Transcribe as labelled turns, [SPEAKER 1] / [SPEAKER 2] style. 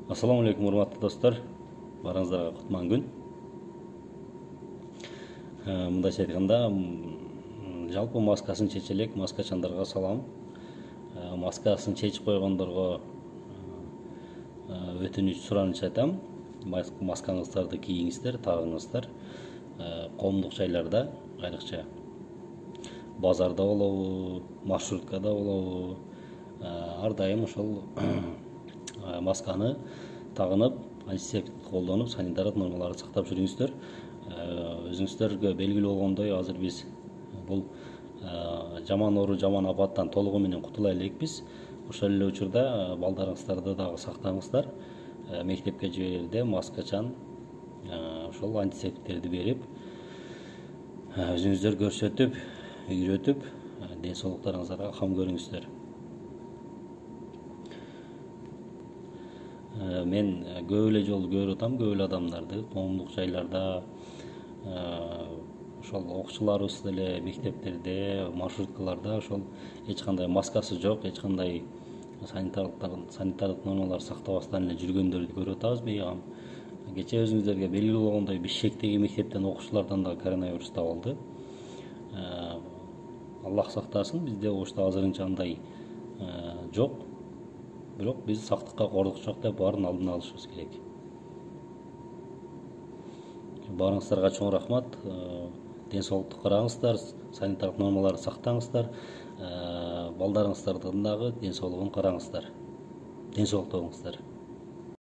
[SPEAKER 1] Ассаламу алейкум, урматтуу достор. Барыңыздарга кутман күн. Мындайча айтканда, жалпы маскасын чече элек, маскачандарга салам. Маскасын чечип койгондорго өтүнүч, сураныч айтам. Маскаңыздарды кийиңиздер, тагыңыздар. Коомдук жайларда, айрыкча базарда болобу, маршруткада болобу, ар дайым ошол масканы тагынып, антисептик колдонуп, санитардык нормаларды сактап жүрүңүздөр. Өзүңүздөргө белгилүү болгондой, азыр биз бул жаман оору, жаман апаттан толугу менен кутула элекпиз. Ошол эле учурда балдарыңыздарды дагы сактаңыздар. Мектепке жиберерде маскачан, ошол антисептиктерди берип, өзүңүздөр көрсөтүп, үйрөтүп, ден соолуктарыңыздарга кам көрүңүздөр. Мен көп эле жолу көрүп атам, көп эле адамдарды коомдук жайларда, ошол окуучуларыбыз деле мектептерде, маршруткаларда ошол эч кандай маскасы жок, эч кандай санитардык нормаларды сактабастан эле жүргөндөрдү көрүп атабыз быйгам. Кечээ өзүңүздөргө белгилүү болгондой, Бишкектеги мектептен окуучулардан да коронавирус табылды. Аллах сактасын, бизде ошто азырынча андай жок. Бирок биз сактыкка кордук жок деп баарын алдын алышыбыз керек. Баарыңыздарга чоң рахмат. Ден соолукту караңыздар, санитардык нормаларды сактаңыздар. Балдарыңыздардын дагы ден соолугун караңыздар. Ден соолукта болуңуздар.